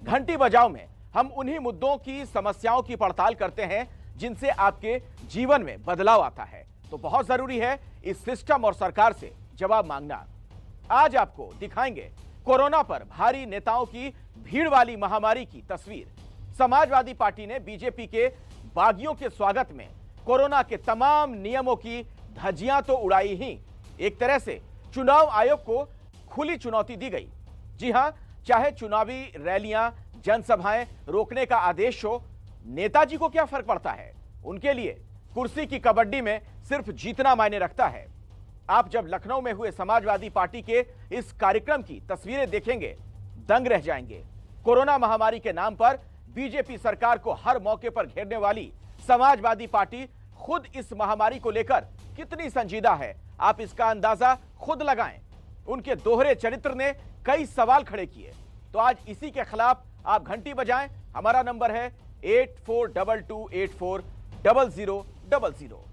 घंटी बजाओ में हम उन्हीं मुद्दों की, समस्याओं की पड़ताल करते हैं जिनसे आपके जीवन में बदलाव आता है। तो बहुत जरूरी है इस सिस्टम और सरकार से जवाब मांगना। आज आपको दिखाएंगे कोरोना पर भारी नेताओं की भीड़ वाली महामारी की तस्वीर। समाजवादी पार्टी ने बीजेपी के बागियों के स्वागत में कोरोना के तमाम नियमों की धज्जियां तो उड़ाई ही, एक तरह से चुनाव आयोग को खुली चुनौती दी गई। जी हां, चाहे चुनावी रैलियां, जनसभाएं रोकने का आदेश हो, नेताजी को क्या फर्क पड़ता है? उनके लिए कुर्सी की कबड्डी में सिर्फ जीतना मायने रखता है। आप जब लखनऊ में हुए समाजवादी पार्टी के इस कार्यक्रम की तस्वीरें देखेंगे, दंग रह जाएंगे। कोरोना महामारी के नाम पर बीजेपी सरकार को हर मौके पर घेरने वाली समाजवादी पार्टी खुद इस महामारी को लेकर कितनी संजीदा है, आप इसका अंदाजा खुद लगाएं। उनके दोहरे चरित्र ने कई सवाल खड़े किए। तो आज इसी के खिलाफ आप घंटी बजाएं। हमारा नंबर है 8422840000।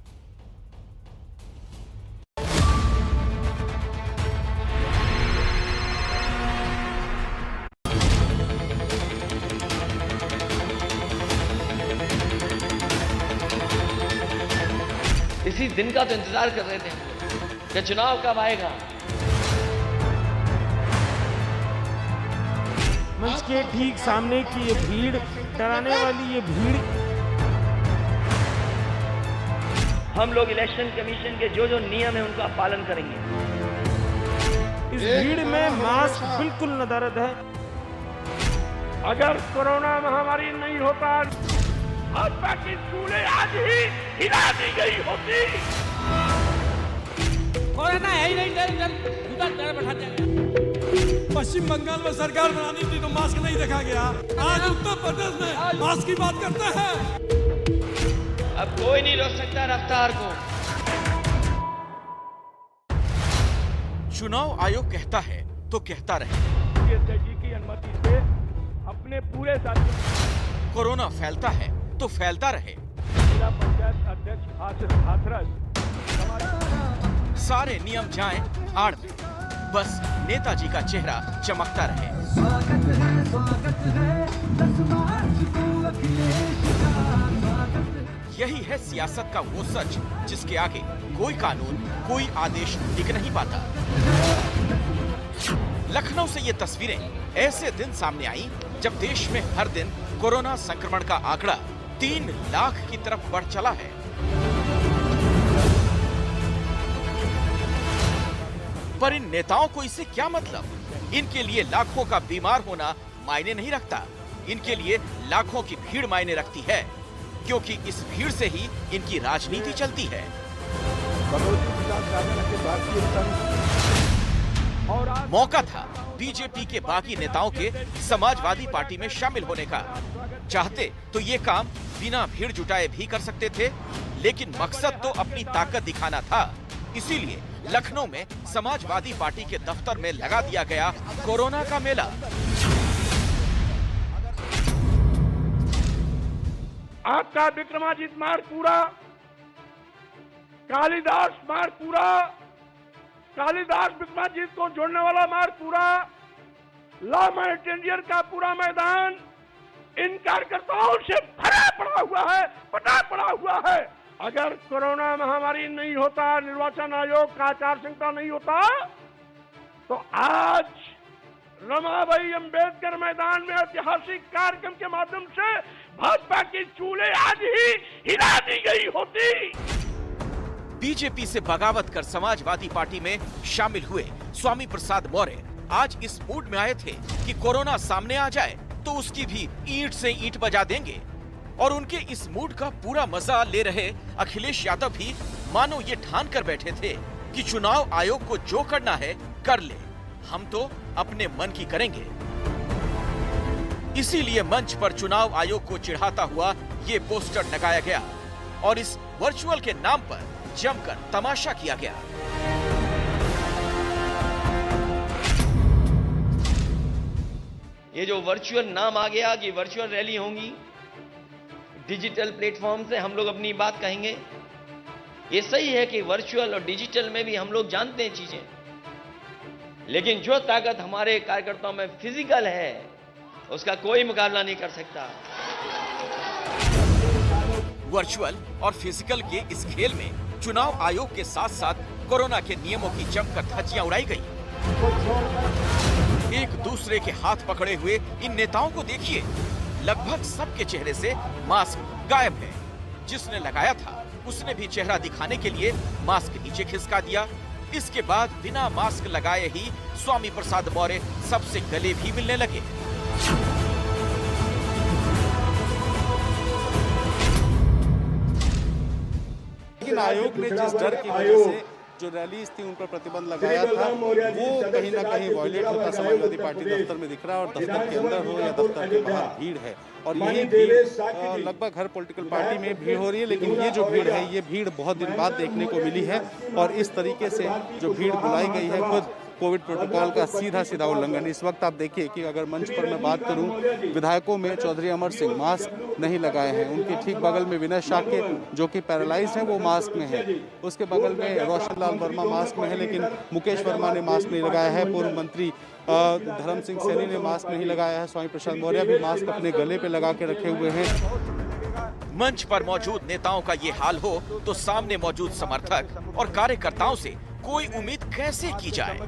इसी दिन का तो इंतजार कर रहे थे हम लोग कि चुनाव कब आएगा। मंच के ठीक सामने की ये भीड़, डराने वाली ये भीड़। हम लोग इलेक्शन कमीशन के जो जो नियम है उनका पालन करेंगे। इस भीड़ में मास्क बिल्कुल नदारद है। अगर कोरोना महामारी नहीं होता, भाजपा की स्कूलें आज ही हिला दी गई होती। कोरोना है ही नहीं, डर बैठा जाएगा। पश्चिम बंगाल में सरकार बनानी थी तो मास्क नहीं देखा गया। आज उत्तर प्रदेश में मास्क की बात करते हैं। अब कोई नहीं रोक सकता रफ्तार को। चुनाव आयोग कहता है तो कहता रहे। जी की अनुमति से अपने पूरे साथी कोरोना फैलता है तो फैलता रहे। जिला पंचायत अध्यक्ष हाथरस सारे नियम जाएं आड़ में, बस नेताजी का चेहरा चमकता रहे। यही है सियासत का वो सच जिसके आगे कोई कानून, कोई आदेश टिक नहीं पाता। लखनऊ से ये तस्वीरें ऐसे दिन सामने आई जब देश में हर दिन कोरोना संक्रमण का आंकड़ा 3 लाख की तरफ बढ़ चला है। पर इन नेताओं को इससे क्या मतलब? इनके लिए लाखों का बीमार होना मायने नहीं रखता। इनके लिए लाखों की भीड़ मायने रखती है, क्योंकि इस भीड़ से ही इनकी राजनीति चलती है। मौका था बीजेपी के बाकी नेताओं के समाजवादी पार्टी में शामिल होने का। चाहते तो ये काम बिना भीड़ जुटाए भी कर सकते थे, लेकिन मकसद तो अपनी ताकत दिखाना था। इसीलिए लखनऊ में समाजवादी पार्टी के दफ्तर में लगा दिया गया कोरोना का मेला। आपका विक्रमादित्य मार्ग पूरा, कालिदास मार्ग पूरा, कालिदास विक्रमादित्य को जोड़ने वाला मार्ग पूरा, लॉ मैटेंडियर का पूरा मैदान इन कार्यकर्ताओं से भरा पड़ा हुआ है, पटा पड़ा हुआ है। अगर कोरोना महामारी नहीं होता, निर्वाचन आयोग का आचार संहिता नहीं होता, तो आज रमाबाई अंबेडकर मैदान में ऐतिहासिक कार्यक्रम के माध्यम से भाजपा की चूल्हे आज ही हिला दी गई होती। बीजेपी से बगावत कर समाजवादी पार्टी में शामिल हुए स्वामी प्रसाद मौर्य आज इस मूड में आए थे कि कोरोना सामने आ जाए तो उसकी भी ईंट से ईंट बजा देंगे। और उनके इस मूड का पूरा मजा ले रहे अखिलेश यादव भी मानो ये ठान कर बैठे थे कि चुनाव आयोग को जो करना है कर ले, हम तो अपने मन की करेंगे। इसीलिए मंच पर चुनाव आयोग को चिढ़ाता हुआ ये पोस्टर लगाया गया और इस वर्चुअल के नाम पर जमकर तमाशा किया गया। ये जो वर्चुअल नाम आ गया कि वर्चुअल रैली होंगी, डिजिटल प्लेटफॉर्म से हम लोग अपनी बात कहेंगे, ये सही है कि वर्चुअल और डिजिटल में भी हम लोग जानते हैं चीजें, लेकिन जो ताकत हमारे कार्यकर्ताओं में फिजिकल है उसका कोई मुकाबला नहीं कर सकता। वर्चुअल और फिजिकल के इस खेल में चुनाव आयोग के साथ साथ कोरोना के नियमों की जमकर धज्जियां उड़ाई गई। एक दूसरे के हाथ पकड़े हुए इन नेताओं को देखिए, लगभग सबके चेहरे से मास्क गायब है। जिसने लगाया था उसने भी चेहरा दिखाने के लिए मास्क नीचे खिसका दिया। इसके बाद बिना मास्क लगाए ही स्वामी प्रसाद मौर्य सबसे गले भी मिलने लगे। लेकिन आयोग ने जिस डर की वजह से जो रैलीज थी उन पर प्रतिबंध लगाया था, वो कहीं ना कहीं वॉयलेट होता समाजवादी पार्टी दफ्तर में दिख रहा है। और दफ्तर के अंदर हो या दफ्तर के बाहर भीड़ है, और यही भीड़ लगभग हर पॉलिटिकल पार्टी में भीड़ हो रही है। लेकिन ये जो भीड़ है, ये भीड़ बहुत दिन बाद देखने को मिली है। और इस तरीके से जो भीड़ बुलाई गई है, खुद कोविड प्रोटोकॉल का सीधा उल्लंघन। इस वक्त आप देखिए कि अगर मंच पर मैं बात करूं, विधायकों में चौधरी अमर सिंह मास्क नहीं लगाए हैं। उनके ठीक बगल में विनय शाक्य जो कि पैरालाइज हैं, वो मास्क में है। उसके बगल में रोशन लाल वर्मा मास्क में है, लेकिन मुकेश वर्मा ने मास्क नहीं लगाया है। पूर्व मंत्री धर्म सिंह सैनी ने मास्क नहीं लगाया है। स्वामी प्रसाद मौर्य भी मास्क अपने गले पे लगा के रखे हुए हैं। मंच पर मौजूद नेताओं का ये हाल हो तो सामने मौजूद समर्थक और कार्यकर्ताओं से कोई उम्मीद कैसे की जाए।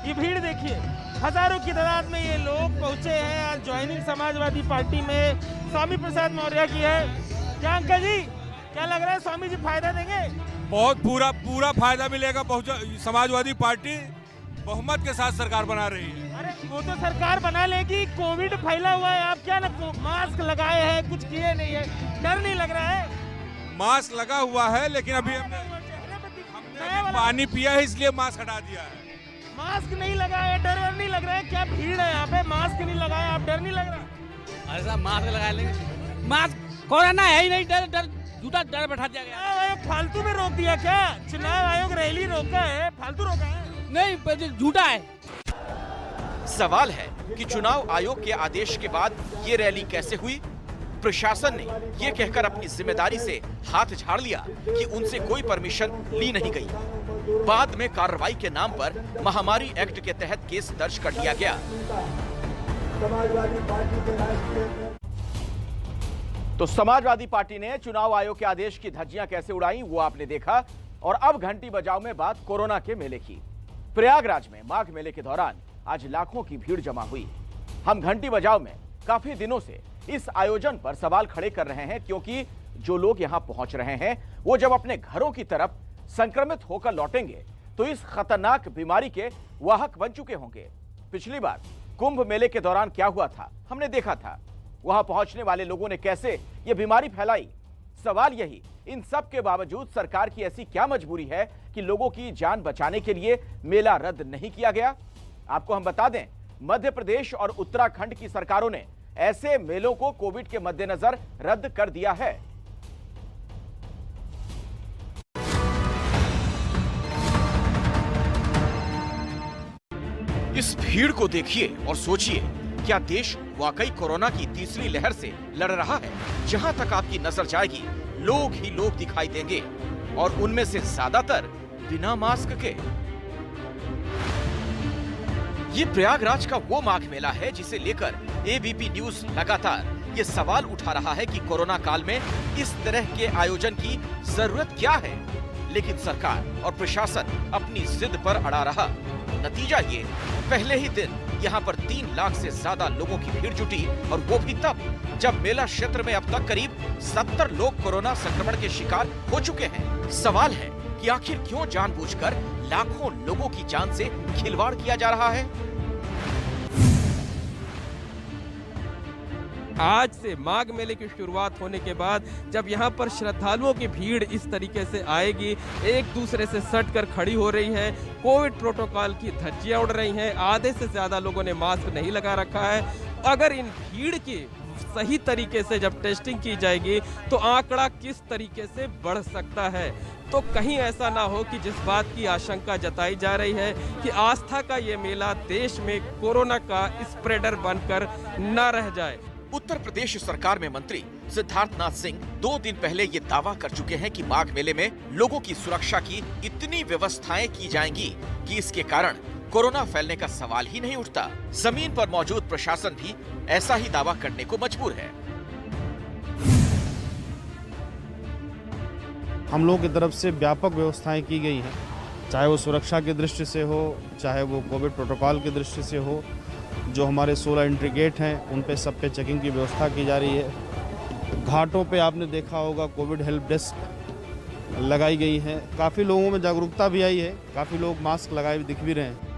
ये भीड़ देखिए, हजारों की तादाद में ये लोग पहुंचे हैं। आज ज्वाइनिंग समाजवादी पार्टी में स्वामी प्रसाद मौर्य की है। क्या अंकल जी, क्या लग रहा है स्वामी जी फायदा देंगे? बहुत पूरा फायदा मिलेगा। समाजवादी पार्टी बहुमत के साथ सरकार बना रही है। अरे वो तो सरकार बना लेगी, कोविड फैला हुआ है। आप क्या ना मास्क लगाए हैं, कुछ किए नहीं है, डर नहीं लग रहा है? मास्क लगा हुआ है, लेकिन अभी हमने पानी पिया है, इसलिए मास्क हटा दिया है। मास्क नहीं लगाया, डर नहीं लग रहा है? क्या भीड़ है यहाँ पे, मास्क नहीं लगाया, आप डर नहीं लग रहा? अरे साहब मास्क लगा लेंगे, मास्क कोरोना है ही नहीं, डर झूठा डर बैठा दिया गया। फालतू में रोक दिया क्या? चुनाव आयोग रैली रोका है, फालतू रोका है? नहीं, झूठा है। सवाल है कि चुनाव आयोग के आदेश के बाद ये रैली कैसे हुई? प्रशासन ने ये कहकर अपनी जिम्मेदारी से हाथ झाड़ लिया कि उनसे कोई परमिशन ली नहीं गई। बाद में कार्रवाई के नाम पर महामारी एक्ट के तहत केस दर्ज कर लिया गया। तो समाजवादी पार्टी ने चुनाव आयोग के आदेश की धज्जियां कैसे उड़ाई वो आपने देखा। और अब घंटी बजाओ में बात कोरोना के मेले की। प्रयागराज में माघ मेले के दौरान आज लाखों की भीड़ जमा हुई। हम घंटी बजाओ में काफी दिनों से इस आयोजन पर सवाल खड़े कर रहे हैं, क्योंकि जो लोग यहां पहुंच रहे हैं वो जब अपने घरों की तरफ संक्रमित होकर लौटेंगे तो इस खतरनाक बीमारी के वाहक बन चुके होंगे। पिछली बार कुंभ मेले के दौरान क्या हुआ था हमने देखा था। वहां पहुंचने वाले लोगों ने कैसे ये बीमारी फैलाई। सवाल यही, इन सब के बावजूद सरकार की ऐसी क्या मजबूरी है कि लोगों की जान बचाने के लिए मेला रद्द नहीं किया गया। आपको हम बता दें, मध्य प्रदेश और उत्तराखंड की सरकारों ने ऐसे मेलों को कोविड के मद्देनजर रद्द कर दिया है। इस भीड़ को देखिए और सोचिए, क्या देश वाकई कोरोना की तीसरी लहर से लड़ रहा है? जहां तक आपकी नजर जाएगी लोग ही लोग दिखाई देंगे, और उनमें से ज्यादातर बिना मास्क के। ये प्रयागराज का वो माघ मेला है जिसे लेकर एबीपी न्यूज लगातार ये सवाल उठा रहा है कि कोरोना काल में इस तरह के आयोजन की जरूरत क्या है। लेकिन सरकार और प्रशासन अपनी जिद पर अड़ा रहा। नतीजा ये, पहले ही दिन यहाँ पर 3 लाख से ज्यादा लोगों की भीड़ जुटी, और वो भी तब जब मेला क्षेत्र में अब तक करीब 70 लोग कोरोना संक्रमण के शिकार हो चुके हैं। सवाल है कि आखिर क्यों जानबूझकर लाखों लोगों की जान से खिलवाड़ किया जा रहा है। आज से माघ मेले की शुरुआत होने के बाद जब यहाँ पर श्रद्धालुओं की भीड़ इस तरीके से आएगी, एक दूसरे से सटकर खड़ी हो रही है, कोविड प्रोटोकॉल की धज्जियां उड़ रही हैं, आधे से ज्यादा लोगों ने मास्क नहीं लगा रखा है। अगर इन भीड़ की सही तरीके से जब टेस्टिंग की जाएगी तो आंकड़ा किस तरीके से बढ़ सकता है। तो कहीं ऐसा ना हो कि जिस बात की आशंका जताई जा रही है कि आस्था का ये मेला देश में कोरोना का स्प्रेडर बनकर न रह जाए। उत्तर प्रदेश सरकार में मंत्री सिद्धार्थनाथ सिंह 2 दिन पहले ये दावा कर चुके हैं कि माघ मेले में लोगों की सुरक्षा की इतनी व्यवस्थाएं की जाएंगी कि इसके कारण कोरोना फैलने का सवाल ही नहीं उठता। जमीन पर मौजूद प्रशासन भी ऐसा ही दावा करने को मजबूर है। हम लोगों की तरफ से व्यापक व्यवस्थाएं की गई हैं, चाहे वो सुरक्षा की दृष्टि से हो, चाहे वो कोविड प्रोटोकॉल की दृष्टि से हो। जो हमारे 16 एंट्री गेट हैं उन पे सब पे चेकिंग की व्यवस्था की जा रही है। घाटों पे आपने देखा होगा कोविड हेल्प डेस्क लगाई गई है। काफ़ी लोगों में जागरूकता भी आई है, काफ़ी लोग मास्क लगाए दिख भी रहे हैं।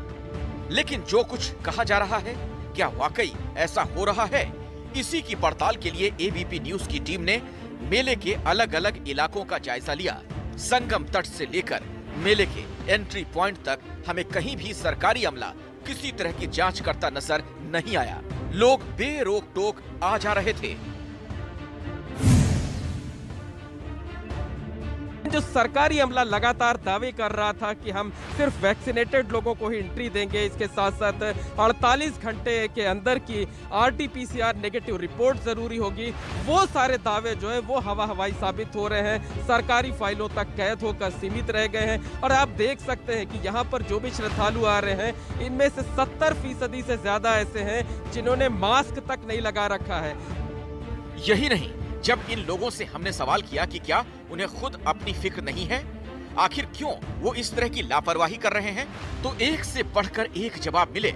लेकिन जो कुछ कहा जा रहा है, क्या वाकई ऐसा हो रहा है? इसी की पड़ताल के लिए एबीपी न्यूज की टीम ने मेले के अलग अलग इलाकों का जायजा लिया। संगम तट से लेकर मेले के एंट्री पॉइंट तक हमें कहीं भी सरकारी अमला किसी तरह की जांच करता नजर नहीं आया। लोग बेरोक टोक आ जा रहे थे। जो सरकारी अमला लगातार दावे कर रहा था कि हम सिर्फ वैक्सीनेटेड लोगों को ही एंट्री देंगे, इसके साथ साथ 48 घंटे के अंदर की RT-PCR नेगेटिव रिपोर्ट जरूरी होगी, वो सारे दावे जो है वो हवाई साबित हो रहे हैं, सरकारी फाइलों तक कैद होकर सीमित रह गए हैं। और आप देख सकते हैं कि यहाँ पर जो भी श्रद्धालु आ रहे हैं, इनमें से 70% से ज्यादा ऐसे हैं जिन्होंने मास्क तक नहीं लगा रखा है। यही नहीं, जब इन लोगों से हमने सवाल किया कि क्या उन्हें खुद अपनी फिक्र नहीं है, आखिर क्यों वो इस तरह की लापरवाही कर रहे हैं, तो एक से बढ़कर एक जवाब मिले।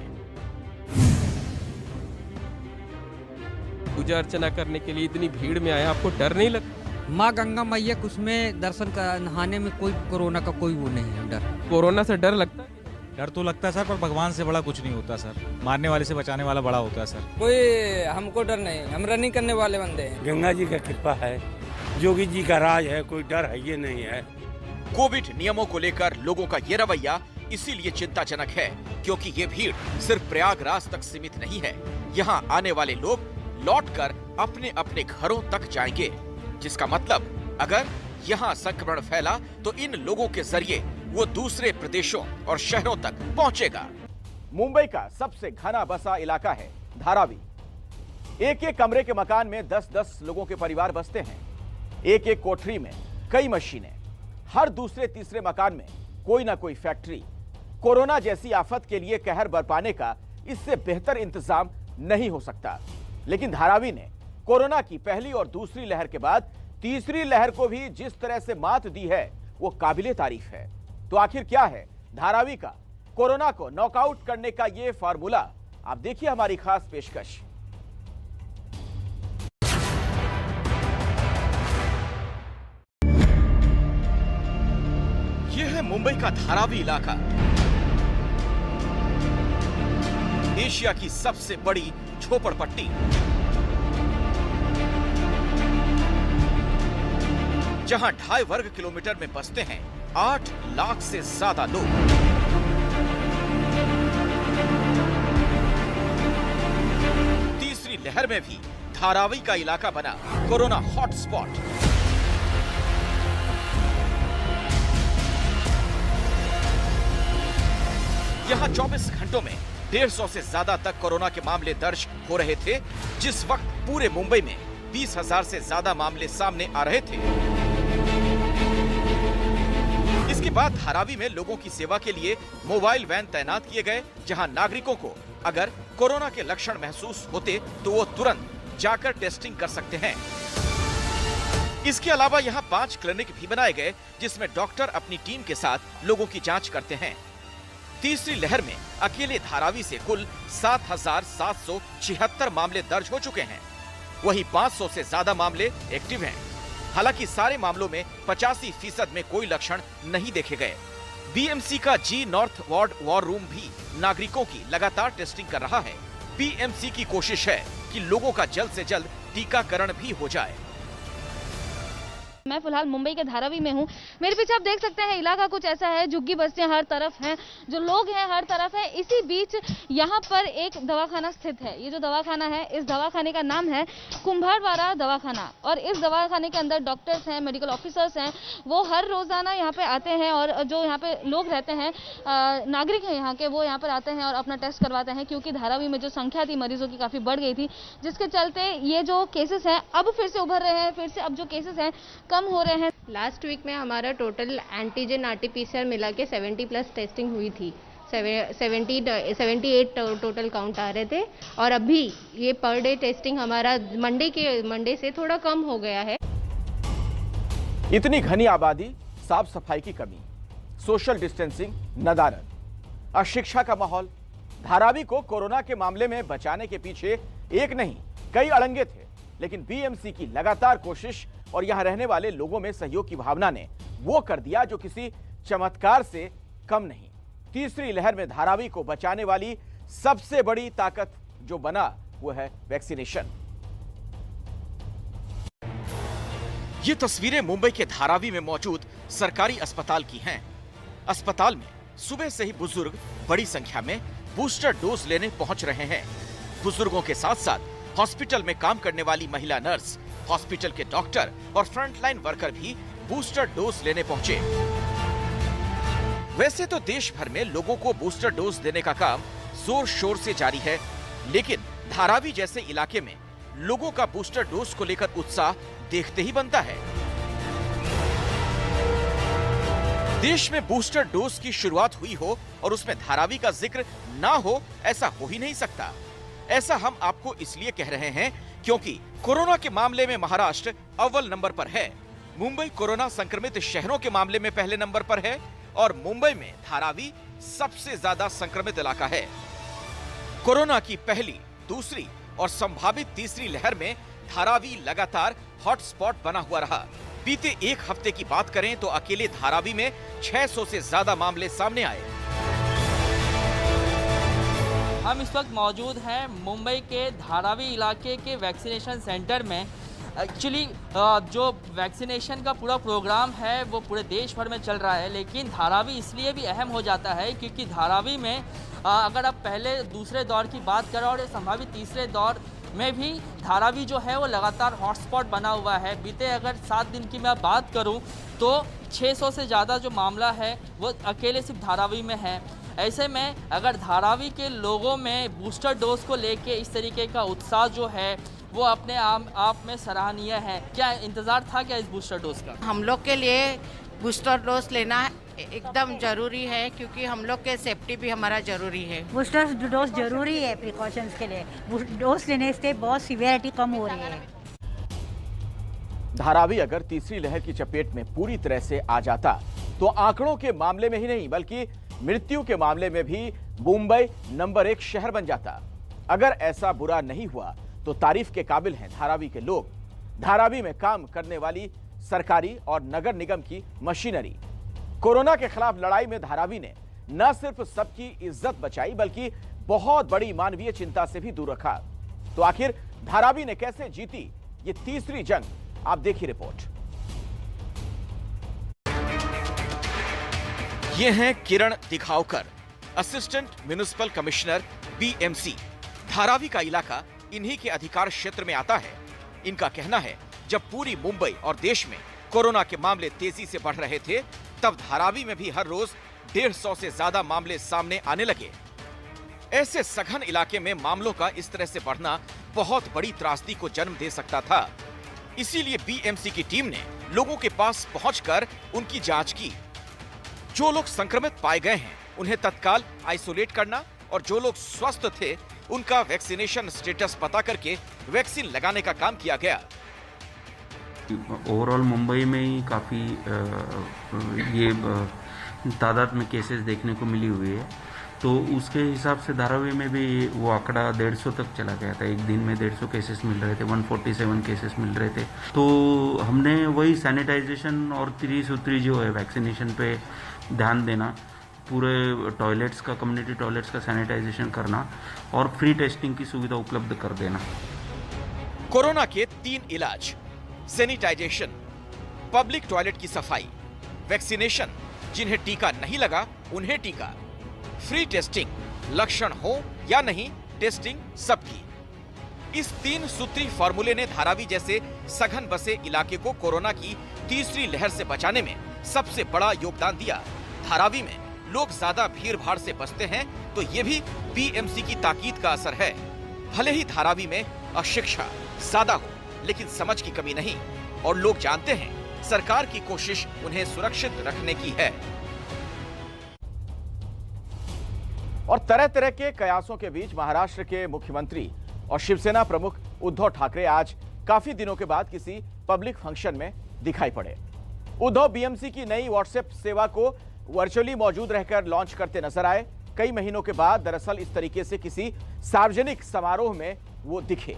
पूजा अर्चना करने के लिए इतनी भीड़ में आए, आपको डर नहीं लगता? माँ गंगा मैया उसमें दर्शन नहाने में कोई कोरोना का कोई वो नहीं है डर। कोरोना से डर लगता है? डर तो लगता है सर, पर भगवान से बड़ा कुछ नहीं होता सर। मारने वाले से बचाने वाला बड़ा होता है सर। कोई हमको डर नहीं, हम रनिंग करने वाले बंदे हैं। गंगा जी का कृपा है, जोगी जी का राज है, कोई डर है ये नहीं है। कोविड नियमों को लेकर लोगों का ये रवैया इसीलिए चिंताजनक है क्योंकि ये भीड़ सिर्फ प्रयागराज तक सीमित नहीं है। यहाँ आने वाले लोग लौटकर अपने अपने घरों तक जाएंगे, जिसका मतलब अगर यहाँ संक्रमण फैला तो इन लोगों के जरिए वो दूसरे प्रदेशों और शहरों तक पहुंचेगा। मुंबई का सबसे घना बसा इलाका है धारावी। एक एक कमरे के मकान में 10-10 लोगों के परिवार बसते हैं। एक एक कोठरी में कई मशीनें, हर दूसरे तीसरे मकान में कोई ना कोई फैक्ट्री। कोरोना जैसी आफत के लिए कहर बरपाने का इससे बेहतर इंतजाम नहीं हो सकता। लेकिन धारावी ने कोरोना की पहली और दूसरी लहर के बाद तीसरी लहर को भी जिस तरह से मात दी है वो काबिले तारीफ है। तो आखिर क्या है धारावी का कोरोना को नॉकआउट करने का ये फार्मूला? आप देखिए हमारी खास पेशकश। यह है मुंबई का धारावी इलाका, एशिया की सबसे बड़ी झोपड़पट्टी। जहां 2.5 वर्ग किलोमीटर में बसते हैं 8 लाख से ज्यादा लोग। तीसरी लहर में भी धारावी का इलाका बना कोरोना हॉटस्पॉट। यहां 24 घंटों में 150 से ज्यादा तक कोरोना के मामले दर्ज हो रहे थे, जिस वक्त पूरे मुंबई में 20,000 से ज्यादा मामले सामने आ रहे थे। इसके बाद धारावी में लोगों की सेवा के लिए मोबाइल वैन तैनात किए गए, जहां नागरिकों को अगर कोरोना के लक्षण महसूस होते तो वो तुरंत जाकर टेस्टिंग कर सकते हैं। इसके अलावा यहां 5 क्लिनिक भी बनाए गए, जिसमें डॉक्टर अपनी टीम के साथ लोगों की जांच करते हैं। तीसरी लहर में अकेले धारावी से कुल 7,776 मामले दर्ज हो चुके हैं। वहीं 500 से ज्यादा मामले एक्टिव हैं। हालांकि सारे मामलों में 85% में कोई लक्षण नहीं देखे गए। बीएमसी का जी नॉर्थ वार्ड वॉर रूम भी नागरिकों की लगातार टेस्टिंग कर रहा है। बीएमसी की कोशिश है कि लोगों का जल्द से जल्द टीकाकरण भी हो जाए। मैं फिलहाल मुंबई के धारावी में हूँ। मेरे पीछे आप देख सकते हैं इलाका कुछ ऐसा है, झुग्गी बस्तियां हर तरफ हैं, जो लोग हैं हर तरफ है। इसी बीच यहाँ पर एक दवाखाना स्थित है। ये जो दवाखाना है, इस दवाखाने का नाम है कुंभारवाड़ा दवाखाना। और इस दवाखाने के अंदर डॉक्टर्स हैं, मेडिकल ऑफिसर्स हैं, वो हर रोजाना यहाँ पे आते हैं और जो यहाँ पे लोग रहते हैं, नागरिक हैं यहाँ के, वो यहाँ पर आते हैं और अपना टेस्ट करवाते हैं। क्योंकि धारावी में जो संख्या थी मरीजों की काफी बढ़ गई थी, जिसके चलते ये जो केसेस हैं अब फिर से उभर रहे हैं, फिर से अब जो केसेस हैं कम हो रहे हैं। लास्ट वीक में हमारा टोटल एंटीजन RT-PCR मिला के 70+ टेस्टिंग हुई थी। 78 टोटल काउंट आ रहे थे और अभी ये पर डे टेस्टिंग हमारा मंडे से थोड़ा कम हो गया है। इतनी घनी आबादी, साफ सफाई की कमी, सोशल डिस्टेंसिंग, नदारद, अशिक्षा का माहौल, धारावी को कोरोना के मामले में बचाने के पीछे एक नहीं कई अड़ंगे थे, लेकिन बीएमसी की लगातार कोशिश और यहां रहने वाले लोगों में सहयोग की भावना ने वो कर दिया जो किसी चमत्कार से कम नहीं। तीसरी लहर में धारावी को बचाने वाली सबसे बड़ी ताकत जो बना वो है वैक्सीनेशन। ये तस्वीरें मुंबई के धारावी में मौजूद सरकारी अस्पताल की हैं। अस्पताल में सुबह से ही बुजुर्ग बड़ी संख्या में बूस्टर डोज लेने पहुंच रहे हैं। बुजुर्गों के साथ साथ हॉस्पिटल में काम करने वाली महिला नर्स, हॉस्पिटल के डॉक्टर और फ्रंटलाइन वर्कर भी बूस्टर डोज लेने पहुंचे। वैसे तो देश भर में लोगों को बूस्टर डोज देने का काम जोर शोर से जारी है, लेकिन धारावी जैसे इलाके में लोगों का बूस्टर डोज को लेकर उत्साह देखते ही बनता है। देश में बूस्टर डोज की शुरुआत हुई हो और उसमें धारावी का जिक्र ना हो, ऐसा हो ही नहीं सकता। ऐसा हम आपको इसलिए कह रहे हैं क्योंकि कोरोना के मामले में महाराष्ट्र अव्वल नंबर पर है, मुंबई कोरोना संक्रमित शहरों के मामले में पहले नंबर पर है और मुंबई में धारावी सबसे ज्यादा संक्रमित इलाका है। कोरोना की पहली, दूसरी और संभावित तीसरी लहर में धारावी लगातार हॉटस्पॉट बना हुआ रहा। बीते एक हफ्ते की बात करें तो अकेले धारावी में 600 से ज्यादा मामले सामने आए। हम इस वक्त मौजूद हैं मुंबई के धारावी इलाके के वैक्सीनेशन सेंटर में। एक्चुअली जो वैक्सीनेशन का पूरा प्रोग्राम है वो पूरे देश भर में चल रहा है, लेकिन धारावी इसलिए भी अहम हो जाता है क्योंकि धारावी में अगर आप पहले दूसरे दौर की बात करें और संभावित तीसरे दौर में भी धारावी जो है वो लगातार हॉटस्पॉट बना हुआ है। बीते अगर 7 दिन की मैं बात करूं तो 600 से ज़्यादा जो मामला है वो अकेले सिर्फ धारावी में है। ऐसे में अगर धारावी के लोगों में बूस्टर डोज को लेके इस तरीके का उत्साह जो है वो अपने आप में सराहनीय है। क्या इंतज़ार था क्या इस बूस्टर डोज का? हम लोग के लिए बूस्टर डोज लेना एकदम जरूरी है क्योंकि हम लोग के सेफ्टी भी हमारा जरूरी है। बूस्टर डोज जरूरी है प्रिकॉशंस के लिए। डोज लेने से बहुत सीवियरिटी कम हो रही है। धारावी अगर तीसरी लहर की चपेट में पूरी तरह से आ जाता तो आंकड़ों के मामले में ही नहीं बल्कि मृत्यु के मामले में भी मुंबई नंबर 1 शहर बन जाता। अगर ऐसा बुरा नहीं हुआ तो तारीफ के काबिल हैं धारावी के लोग, धारावी में काम करने वाली सरकारी और नगर निगम की मशीनरी। कोरोना के खिलाफ लड़ाई में धारावी ने न सिर्फ सबकी इज्जत बचाई बल्कि बहुत बड़ी मानवीय चिंता से भी दूर रखा। तो आखिर धारावी ने कैसे जीती ये तीसरी जंग, आप देखिए रिपोर्ट। ये हैं Kiran Dighavkar, assistant municipal commissioner BMC. Dharavi का इलाका इन्हीं के अधिकार क्षेत्र में आता है। इनका कहना है जब पूरी मुंबई और देश में कोरोना के मामले तेजी से बढ़ रहे थे तब धारावी में भी हर रोज 150 से ज्यादा मामले सामने आने लगे। ऐसे सघन इलाके में मामलों का इस तरह से बढ़ना बहुत बड़ी त्रासदी को जन्म दे सकता था। इसीलिए बीएमसी की टीम ने लोगों के पास पहुंचकर उनकी जांच की। जो लोग संक्रमित पाए गए हैं उन्हें तत्काल आइसोलेट करना और जो लोग स्वस्थ थे उनका वैक्सीनेशन स्टेटस पता करके वैक्सीन लगाने का काम किया गया। ओवरऑल मुंबई में ही काफ़ी ये तादाद में केसेस देखने को मिली हुई है, तो उसके हिसाब से धारावी में भी वो आंकड़ा 150 तक चला गया था। एक दिन में 150 केसेस मिल रहे थे, 147 केसेस मिल रहे थे। तो हमने वही सैनिटाइजेशन और त्रिसूत्री जो है वैक्सीनेशन पे ध्यान देना, पूरे टॉयलेट्स का, कम्युनिटी टॉयलेट्स का सैनिटाइजेशन करना और फ्री टेस्टिंग की सुविधा उपलब्ध कर देना। कोरोना के 3 इलाज, सैनिटाइजेशन, पब्लिक टॉयलेट की सफाई, वैक्सीनेशन, जिन्हें टीका नहीं लगा उन्हें टीका, फ्री टेस्टिंग, लक्षण हो या नहीं टेस्टिंग सबकी। इस 3 सूत्री फॉर्मूले ने धारावी जैसे सघन बसे इलाके को कोरोना की तीसरी लहर से बचाने में सबसे बड़ा योगदान दिया। धारावी में लोग ज्यादा भीड़ भाड़ से बचते हैं तो ये भी बीएमसी की ताकीद का असर है। भले ही धारावी में अशिक्षा ज्यादा हो लेकिन समझ की कमी नहीं और लोग जानते हैं सरकार की कोशिश उन्हें सुरक्षित रखने की है। और तरह तरह के कयासों के बीच महाराष्ट्र के मुख्यमंत्री और शिवसेना प्रमुख उद्धव ठाकरे आज काफी दिनों के बाद किसी पब्लिक फंक्शन में दिखाई पड़े। उद्धव बीएमसी की नई व्हाट्सएप सेवा को वर्चुअली मौजूद रहकर लॉन्च करते नजर आए। कई महीनों के बाद दरअसल इस तरीके से किसी सार्वजनिक समारोह में वो दिखे।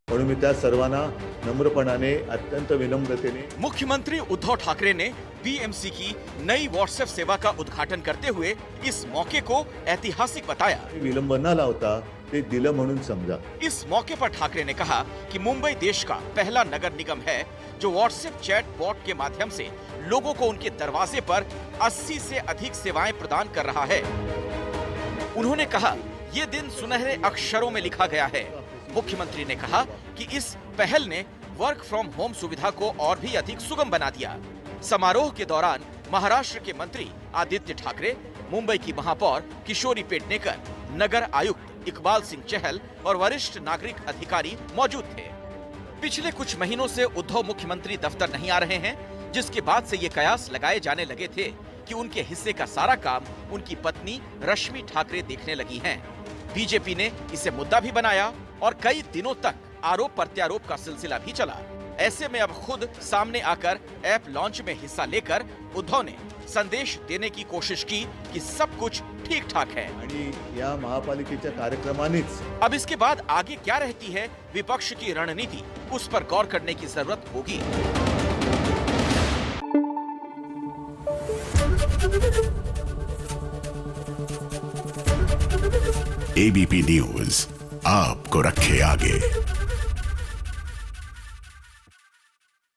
म्हणून मी त्या सर्वांना नम्रपणाने अत्यंत विनम्रतेने मुख्यमंत्री उद्धव ठाकरे ने बीएमसी की नई व्हाट्सएप सेवा का उद्घाटन करते हुए इस मौके को ऐतिहासिक बताया। विलंब न लावता ते दिलं म्हणून समजा। इस मौके पर ठाकरे ने कहा कि मुंबई देश का पहला नगर निगम है जो व्हाट्सएप चैट बॉट के माध्यम से लोगों को उनके दरवाजे पर 80 से अधिक सेवाएं प्रदान कर रहा है। उन्होंने कहा, ये दिन सुनहरे अक्षरों में लिखा गया है। मुख्यमंत्री ने कहा कि इस पहल ने वर्क फ्रॉम होम सुविधा को और भी अधिक सुगम बना दिया। समारोह के दौरान महाराष्ट्र के मंत्री आदित्य ठाकरे, मुंबई की महापौर किशोरी पेडनेकर, नगर आयुक्त इकबाल सिंह चहल और वरिष्ठ नागरिक अधिकारी मौजूद थे। पिछले कुछ महीनों से उद्धव मुख्यमंत्री दफ्तर नहीं आ रहे हैं, जिसके बाद से ये कयास लगाए जाने लगे थे कि उनके हिस्से का सारा काम उनकी पत्नी रश्मि ठाकरे देखने लगी हैं। बीजेपी ने इसे मुद्दा भी बनाया और कई दिनों तक आरोप प्रत्यारोप का सिलसिला भी चला। ऐसे में अब खुद सामने आकर ऐप लॉन्च में हिस्सा लेकर उद्धव ने संदेश देने की कोशिश की कि सब कुछ ठीक ठाक है। आणि या महापालिकेच्या कार्यक्रमानेच अब इसके बाद आगे क्या रहती है विपक्ष की रणनीति, उस पर गौर करने की जरूरत होगी। एबीपी न्यूज आपको रखे आगे।